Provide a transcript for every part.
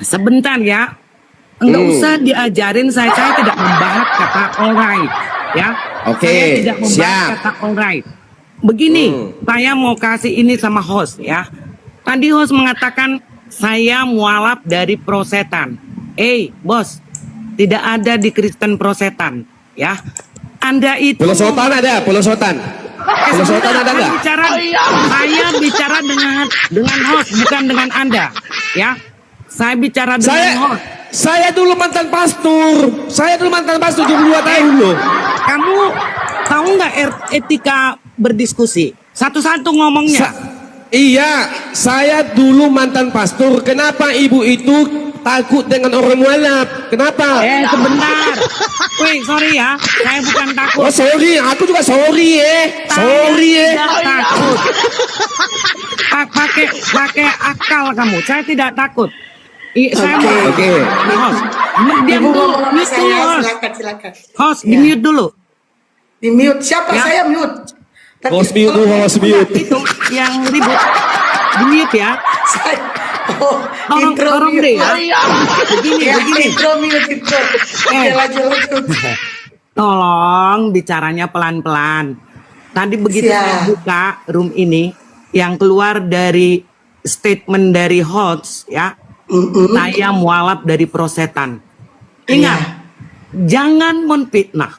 Sebentar ya, enggak usah diajarin saya tidak membahas kata alright ya. Oke, Saya tidak membahas siap. kata alright. Begini, saya mau kasih ini sama host ya. Tadi host mengatakan saya mualaf dari prosetan. Bos, tidak ada di Kristen prosetan ya. Anda itu Pelosotan ada, pelosotan. Pelosotan ada nggak? Saya bicara dengan host, bukan dengan Anda ya. Saya bicara dengan host. Saya dulu mantan pastor. Saya dulu mantan pastor 22 tahun loh. Kamu tahu nggak etika berdiskusi? Satu-satu ngomongnya. Iya, saya dulu mantan pastor. Kenapa ibu itu takut dengan orang mualaf? Kenapa? Sebentar. Wih, sorry ya. Saya bukan takut. Oh sorry, aku juga sorry Tidak takut. Pakai akal kamu. Saya tidak takut. Saya mau. Oke. Host, diam dulu. Mute dulu, host. Silakan. Host, di mute dulu. Di mute. Siapa? Ya. Saya mute. Tapi Host mute dulu, host mute. Itu yang ribut. Di mute ya. Tolong deh ya. Begini. Intro mute. Oke, lanjut. Tolong bicaranya pelan-pelan. Tadi begitu saya buka room ini, yang keluar dari statement dari host ya, saya mualaf dari prosetan. Ingat, jangan menfitnah.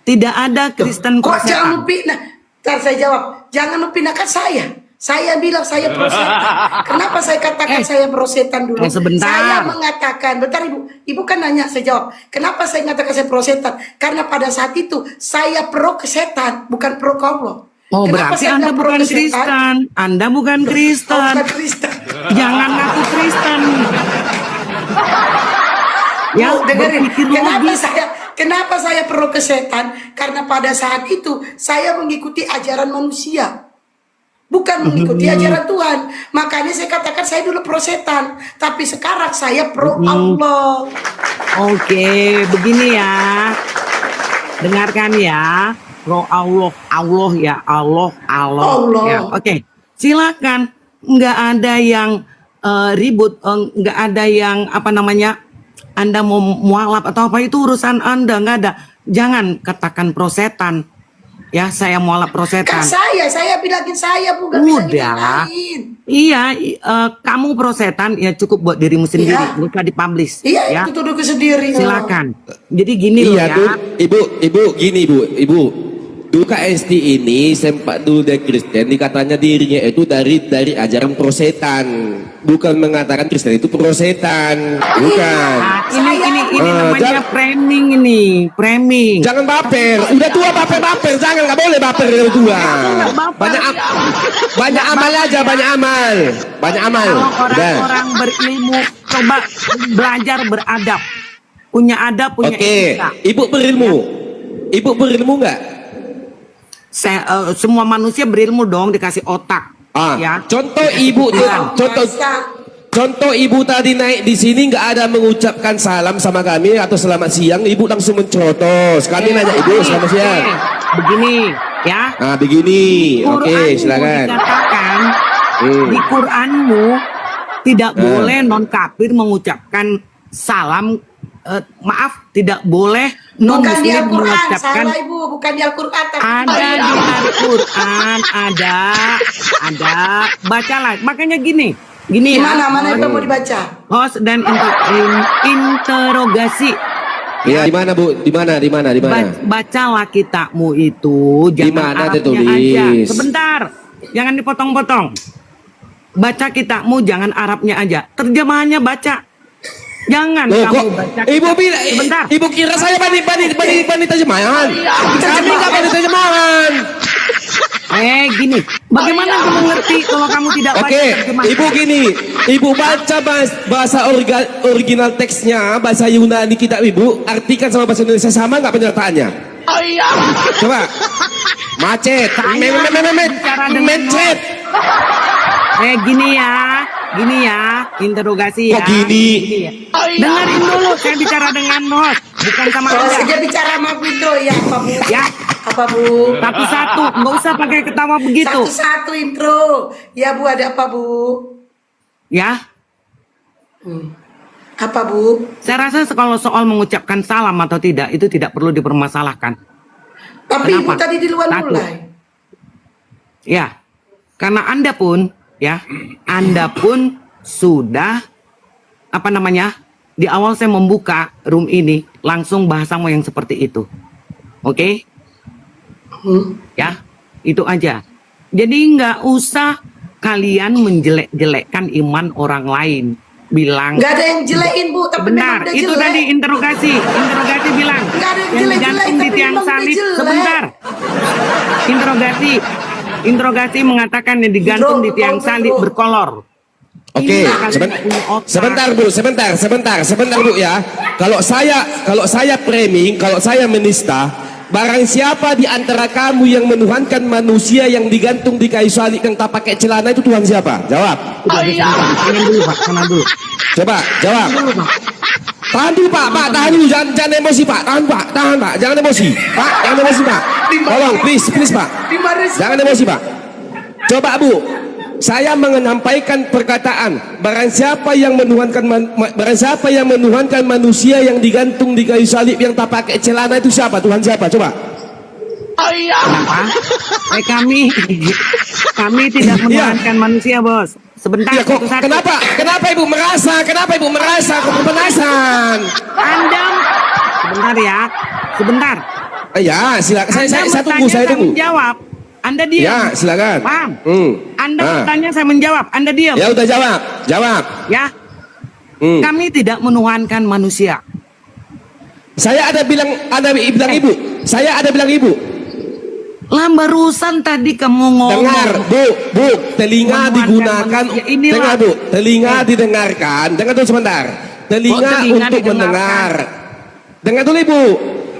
Tidak ada Kristen Kok jangan prosetan. memfitnah? Ntar saya jawab. Jangan memfitnahkan saya. Saya bilang saya prosetan. Kenapa saya katakan saya prosetan dulu? Sebentar. Saya mengatakan, bentar ibu. Ibu kan nanya, saya jawab. Kenapa saya mengatakan saya prosetan? Karena pada saat itu saya pro kesetan, bukan pro Allah. Oh, Kenapa berarti saya Anda bilang pro bukan kesetan? Kristen. Anda bukan Kristen. Bukan Kristen. Jangan ngaku Kristen. Ya, dengerin. berpikir logis. Kenapa saya pro kesetan? Karena pada saat itu saya mengikuti ajaran manusia, bukan mengikuti ajaran Tuhan. Makanya saya katakan saya dulu pro setan, tapi sekarang saya pro Allah. Oke, begini ya. Dengarkan ya. Pro Allah, Allah ya, Allah. Ya, oke. Silakan. Nggak ada yang ribut, nggak ada yang apa namanya, Anda mau mualaf atau apa, itu urusan Anda, nggak ada. Jangan katakan prosetan. Ya, saya mualaf prosetan. Kan saya bilangin saya bukan Udah. Iya, kamu prosetan ya, cukup buat dirimu sendiri, bukan dipublish. Iya, ya. itu tuduhku sendiri. Silakan. Jadi gini loh ya. Ibu gini ibu. Dulu KST ini sempat dulu dari Kristen, dikatanya dirinya itu dari ajaran prosetan, bukan mengatakan Kristen itu prosetan, bukan. Ini namanya framing. Jangan baper, udah tua baper, jangan, nggak boleh baper udah tua. Banyak amal aja, banyak amal. Kalau orang berilmu coba belajar beradab, punya adab, punya etika. Ibu berilmu nggak? Semua manusia berilmu dong, dikasih otak. Ya. Contoh ibu Contoh ibu tadi naik di sini nggak ada mengucapkan salam sama kami atau selamat siang, ibu langsung mencotos. Kami nanya ibu selamat siang. Begini ya. Nah begini, oke silakan. Dikatakan di Quranmu tidak boleh non kafir mengucapkan salam. Maaf, tidak boleh non Bukan di muslim Al-Quran, mengucapkan. salah ibu, bukan di Al-Quran. Ada di Al-Quran, ada. Bacalah. Makanya gini ya. Mana itu mau dibaca? Host dan interogasi. Iya, di mana Bu? Di mana? Bacalah kitabmu itu, jangan Dimana Arabnya tertulis? aja. Sebentar, jangan dipotong-potong. Baca kitabmu, jangan Arabnya aja. Terjemahannya baca. Jangan kamu baca. Ibu bilang, sebentar. Ibu kira saya bani terjemahan. Kami nggak bani terjemahan. Gini, bagaimana kamu ngerti kalau kamu tidak baca terjemahan? Ibu gini, ibu baca bahasa original teksnya, bahasa Yunani kitab ibu, artikan sama bahasa Indonesia sama nggak penyertaannya? Coba, macet, mencet. Gini ya, interogasi ya. Kok gini? Ya. Dengerin dulu, saya bicara dengan host, bukan sama Anda. Saya bicara sama Bito ya, apa Bu? Ya. Apa Bu? Satu-satu, nggak usah pakai ketawa begitu. Satu-satu intro. Ya Bu, ada apa Bu? Ya. Apa Bu? Saya rasa kalau soal mengucapkan salam atau tidak itu tidak perlu dipermasalahkan. Tapi Ibu Kenapa? tadi di luar Satu. mulai. Ya, karena Anda pun sudah apa namanya? Di awal saya membuka room ini langsung bahasamu yang seperti itu. Oke? Ya, itu aja. Jadi nggak usah kalian menjelek-jelekkan iman orang lain. Bilang Nggak ada yang jelekin Bu, tapi sebentar, memang udah itu jelek. tadi interogasi bilang Nggak ada yang yang jelek-jelek, digantung di tapi tiang memang udah salib. jelek. Sebentar, interogasi mengatakan yang digantung di tiang salib berkolor. Oke, Ini kalian nggak punya otak. sebentar Bu ya. Kalau saya framing, kalau saya menista, barang siapa di antara kamu yang menuhankan manusia yang digantung di kayu salib yang tak pakai celana itu Tuhan siapa? Jawab. Tangan dulu Pak, tangan dulu. Coba jawab. Tahan dulu Pak, tahan dulu, jangan emosi Pak, tahan Pak, jangan emosi Pak, jangan emosi Pak. Tolong, please Pak, jangan emosi Pak. Coba Bu, saya menyampaikan perkataan barang siapa yang menuhankan manusia yang digantung di kayu salib yang tak pakai celana itu siapa? Tuhan siapa? Coba. Kenapa? Kami tidak menuhankan manusia, Bos. Sebentar, Ya kok satu-satu. kenapa Ibu merasa? Kok penasaran? Anda sebentar ya. Sebentar. Ya, silakan. Saya bertanya, tunggu. menjawab. Anda diam. Ya, silakan. Paham? Anda Ah. bertanya, saya menjawab. Anda diam. Ya udah jawab. Ya. Kami tidak menuhankan manusia. Saya ada bilang Ibu. Saya ada bilang Ibu. Lah barusan tadi kamu ngomong. Dengar, Bu, telinga Menuhankan digunakan. manusia. Inilah. Dengar, Bu, telinga didengarkan. Dengar dulu sebentar. Telinga telinga untuk didengarkan? mendengar. Dengar dulu Ibu.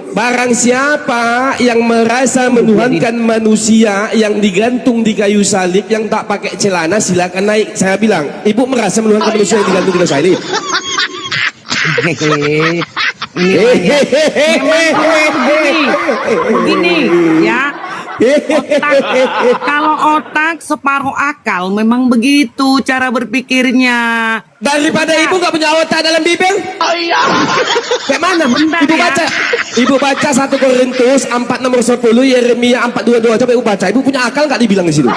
Barang siapa yang merasa menuhankan manusia yang digantung di kayu salib yang tak pakai celana silakan naik. Saya bilang, Ibu merasa menuhankan manusia yang digantung di kayu salib. Ini begini ya. Kalau otak separuh akal memang begitu cara berpikirnya. Daripada Ibu nggak punya otak dalam Bibel? Kayak mana? Bentar, Ibu baca 1 Korintus 4 nomor 10, Yeremia 4:22. Coba Ibu baca. Ibu punya akal nggak dibilang di situ?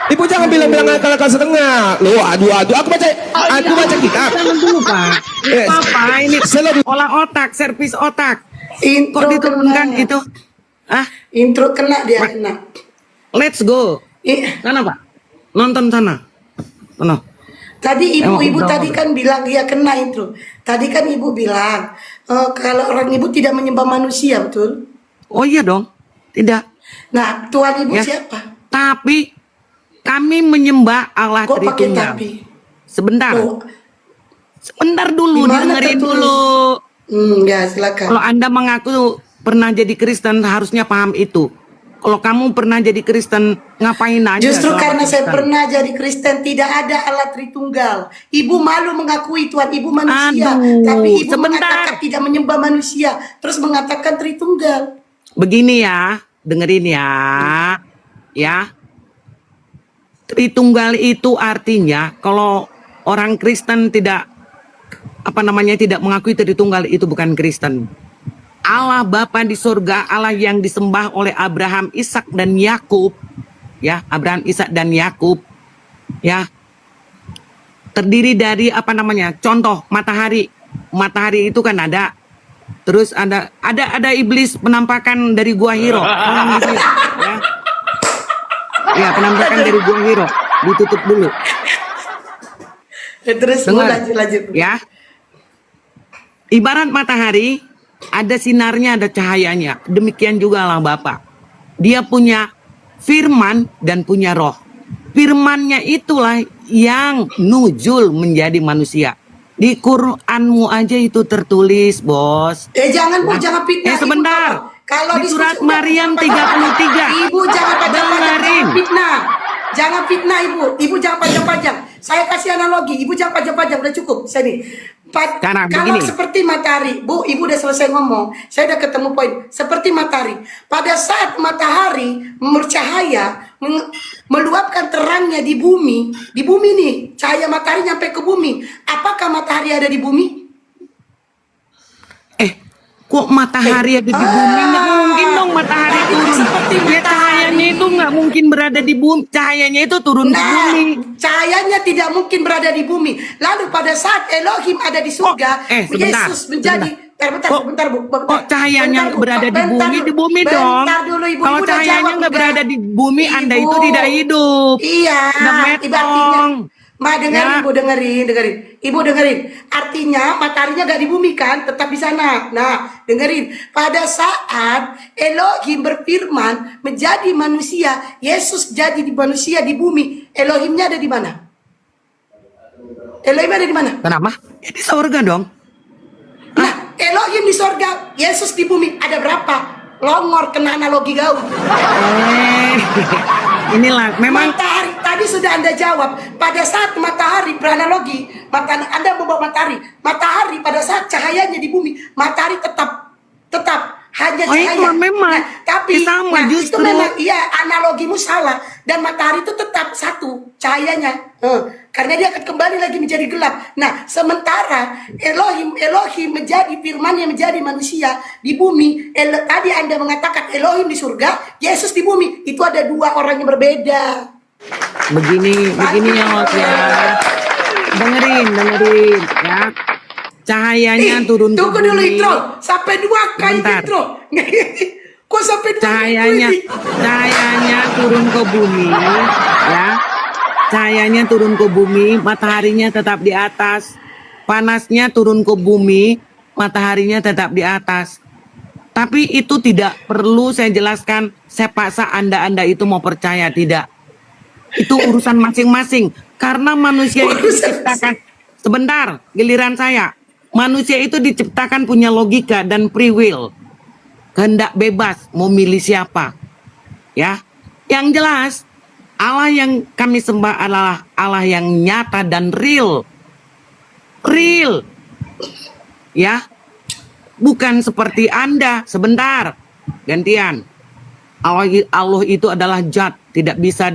Ibu jangan bilang akal setengah. Loh, aduh. Aku baca kitab. Jangan dulu Pak. Apa ini? Selalu Olah otak, servis otak. Kok Intro diturunkan kena. gitu? Intro kena dia kena. Let's go. Sana Pak. Nonton sana. Tadi Emang ibu berapa, tadi kan bilang ya kena intro. Tadi kan ibu bilang kalau orang ibu tidak menyembah manusia, betul? Oh iya dong. Tidak. Nah, Tuhan ibu Ya. siapa? Tapi kami menyembah Allah Kok pakai Tritunggal. tapi? Sebentar. Oh, Sebentar dulu, Di mana dengerin tertulis? dulu. ya silakan. Kalau Anda mengaku pernah jadi Kristen, harusnya paham itu. Kalau kamu pernah jadi Kristen, ngapain aja? Justru selama karena saya Kristen? pernah jadi Kristen, tidak ada Allah Tritunggal. Ibu malu mengakui Tuhan ibu manusia, Aduh, tapi ibu sebentar. mengatakan tidak menyembah manusia, terus mengatakan Tritunggal. Begini ya, dengerin ya. Ya. Tritunggal itu artinya kalau orang Kristen tidak tidak mengakui Tritunggal itu bukan Kristen. Allah Bapa di surga, Allah yang disembah oleh Abraham, Ishak dan Yakub, ya, Abraham, Ishak dan Yakub, ya. Terdiri dari contoh matahari. Matahari itu kan ada. Terus ada iblis penampakan dari Gua Hiro. Tolong gitu, ya. Ya, penampakan dari Gua Hiro ditutup dulu. Terus Dengar, lanjut. ya. Ibarat matahari, ada sinarnya, ada cahayanya. Demikian juga Allah Bapa. Dia punya firman dan punya roh. Firmannya itulah yang nujul menjadi manusia. Di Quranmu aja itu tertulis, Bos. Jangan Bu, jangan fitnah. Ibu, Sebentar. Kalau Di surat diskusi- Maryam 33. Ibu jangan panjang-panjang, Dengerin. jangan fitnah. Jangan fitnah Ibu. Ibu jangan panjang-panjang. Saya kasih analogi, ibu jangan panjang-panjang, udah cukup. Saya nih. Karena Kalau begini. seperti matahari, Bu, ibu udah selesai ngomong. Saya udah ketemu poin. Seperti matahari. Pada saat matahari bercahaya, meluapkan terangnya di bumi nih, cahaya matahari nyampe ke bumi. Apakah matahari ada di bumi? Kok matahari ada di bumi? Nggak mungkin dong matahari turun. Seperti Ya matahari. cahayanya itu nggak mungkin berada di bumi. Cahayanya itu turun ke bumi. Cahayanya tidak mungkin berada di bumi. Lalu pada saat Elohim ada di surga, sebentar, Yesus menjadi bentar, Bu. Kok cahayanya berada di bumi? Di bumi dong. Bentar dulu, Ibu. Kalau Ibu udah cahayanya jawab, nggak udah. berada di bumi, Anda Ibu. itu tidak hidup. Iya, Udah metong. dengerin, Ya. Ibu, dengerin. Ibu dengerin. Artinya mataharinya gak di bumi kan, tetap di sana. Nah, dengerin. Pada saat Elohim berfirman menjadi manusia, Yesus jadi di manusia di bumi. Elohimnya ada di mana? Elohim ada di mana? Kenapa? Ya, di surga dong. Nah, Elohim di sorga, Yesus di bumi. Ada berapa? Longor kena analogi gaul. Inilah memang Matahari tadi sudah Anda jawab. Pada saat matahari beranalogi, Anda membawa matahari pada saat cahayanya di bumi, matahari tetap hanya cahaya. itu memang. Nah, tapi Sama, itu justru. memang iya analogimu salah, dan matahari itu tetap satu cahayanya. Karena dia akan kembali lagi menjadi gelap. Nah, sementara Elohim menjadi firman yang menjadi manusia di bumi. Tadi Anda mengatakan Elohim di surga, Yesus di bumi. Itu ada dua orang yang berbeda. begini ya Mas ya. Dengerin ya. Cahayanya turun ke Tunggu dulu bumi. intro. Sampai dua kali Bentar. intro. Kok sampai dua Cahayanya turun ke bumi ya. Cahayanya turun ke bumi, mataharinya tetap di atas. Panasnya turun ke bumi, mataharinya tetap di atas. Tapi itu tidak perlu saya jelaskan, saya paksa Anda itu mau percaya, tidak. Itu urusan masing-masing. Karena manusia itu diciptakan. Sebentar, giliran saya. Manusia itu diciptakan punya logika dan free will. Kehendak bebas mau milih siapa. Ya. Yang jelas, Allah yang kami sembah adalah Allah yang nyata dan real. Real. Ya. Bukan seperti Anda. Sebentar. Gantian. Allah itu adalah zat, tidak bisa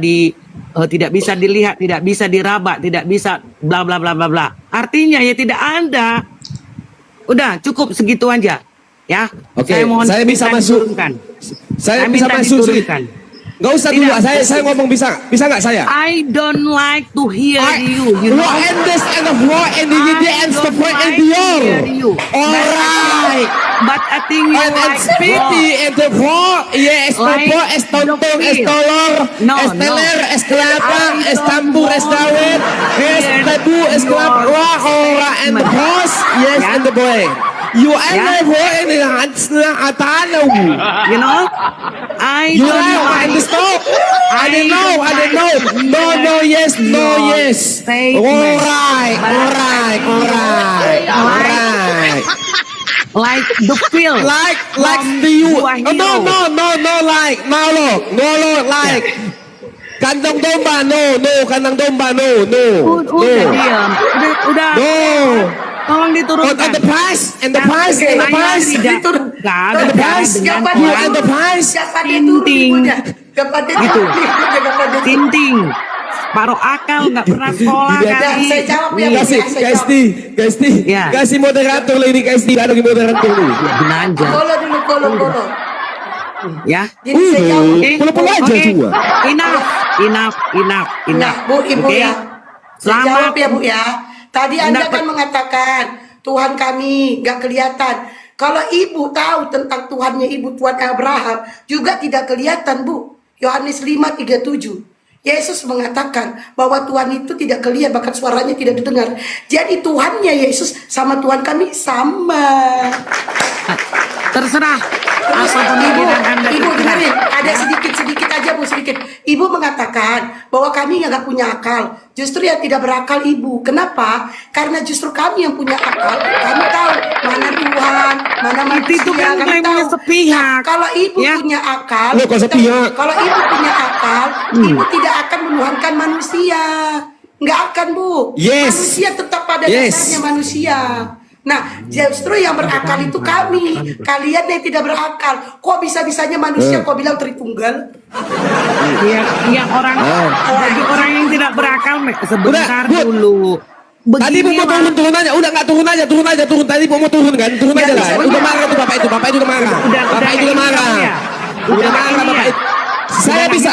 dilihat, tidak bisa diraba, tidak bisa bla bla bla bla bla. Artinya ya tidak ada. Udah cukup segitu aja, ya. Oke, mohon saya bisa masuk. diturunkan. Saya bisa minta masuk sih. diturunkan. Nggak usah dulu, saya ngomong bisa nggak saya? I don't like to hear you. You know? Endless and of war and the and the point and beyond. Alright. But I think you And like speedy and the war, yes, Like popo, es tontong, es the tolor, No, es teler, no. es kelapa, I es don't tambur, es want dawet, es hear tebu, es kelapa, your wah, ora, and the statement. horse, yes, Ya. and the boy. You and Ya. the boy and the hands na atanaw. You know? I You don't know, like and the stop. I don't know. No, yes, no, yes. statement. Alright. like the feel. Like from the you. buah Oh, no, hero. like. No, like. Kandang domba, no. Kandang domba, no. Udah diam. Udah. No. Tolong diturunkan. And the price, and the price, and the Saya price. tidak And the price, dengan you and the price. Siapa diturun Tinting. ibunya? Siapa Gitu. diturun? Tinting. Paruh akal nggak pernah sekolah Tidak. kali. Saya jawab ya, Bu. Kasih, Kasti. Ya. Kasih moderator lah ini, Kasti. Ada moderator nih. Gini aja. Kolo dulu, kolo. Ya. Jadi saya jawab. Pulau-pulau aja Oke. semua. Enough. Nah, Bu, Ibu Oke? ya. Saya Selamat. jawab ya, Bu ya. Tadi Anda Mendapat- kan mengatakan Tuhan kami nggak kelihatan. Kalau Ibu tahu tentang Tuhannya Ibu, Tuhan Abraham, juga tidak kelihatan, Bu. Yohanes 5:37. Yesus mengatakan bahwa Tuhan itu tidak kelihatan, bahkan suaranya tidak didengar. Jadi Tuhannya Yesus sama Tuhan kami sama. Terserah. Terus Apa pemikiran Anda Ibu terserah. dengerin, ada Ya. sedikit aja Bu, sedikit. Ibu mengatakan bahwa kami yang gak punya akal. Justru yang tidak berakal Ibu. Kenapa? Karena justru kami yang punya akal. Kami tahu mana Tuhan, mana manusia. Itu kan kami klaimnya tahu. sepihak. Nah, kalau Ibu Ya. punya akal, Loh, kok sepihak? kalau Ibu punya akal, Ibu tidak akan menuhankan manusia. nggak akan, Bu. Yes. Manusia tetap pada Yes. dasarnya manusia. Nah, justru yang berakal itu kami. Kalian yang tidak berakal. Kok bisa-bisanya manusia kok bilang Tritunggal? Yang orang bagi orang yang tidak berakal sebentar Udah, Bu. dulu. Tadi Begini, mau turun aja, udah nggak turun aja. Tadi mau turun kan, turun aja lah. Udah marah tuh bapak itu udah marah. Bapak itu udah marah. Udah marah bapak itu. Saya bisa,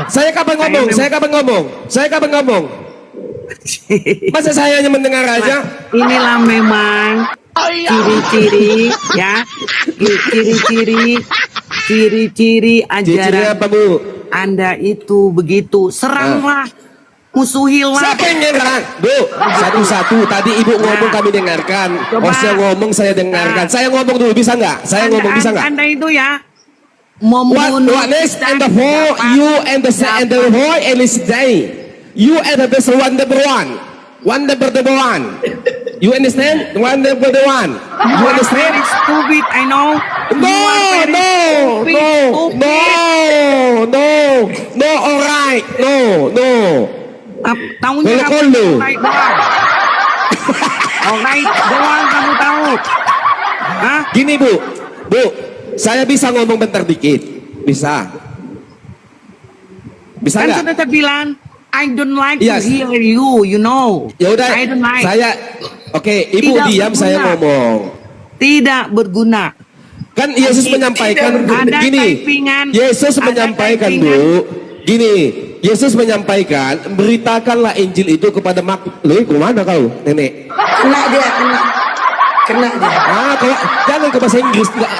saya kapan ngomong? Masa saya hanya mendengar aja? Inilah memang ciri-ciri ya, ciri-ciri Ciri ajaran apa Bu? Anda itu begitu. Seranglah, musuhilah. Siapa yang nyerang? Bu, satu-satu. Tadi Ibu ngomong kami dengarkan. Coba. Saya ngomong saya dengarkan. Saya ngomong dulu bisa nggak? Saya ngomong bisa nggak? Anda itu ya What next and the four, you and the boy and this day. You and the best one number one. You understand? One number one. You understand? Very stupid, I know. No, alright. No. Tahunya Kalau kamu lu. alright doang kamu tahu. Hah? Gini Bu, saya bisa ngomong bentar dikit. Bisa Kan nggak? sudah saya bilang, I don't like Yes. to hear you, you know. Ya udah, I don't like. Oke, Ibu Tidak diam, saya berguna. ngomong. Tidak berguna. Kan Yesus menyampaikan Ada gini. typingan, Yesus ada menyampaikan typingan. Bu, gini. Yesus menyampaikan, beritakanlah Injil itu kepada Loh, kemana kau, nenek? Kena dia. Kalau jangan ke bahasa Inggris. Nggak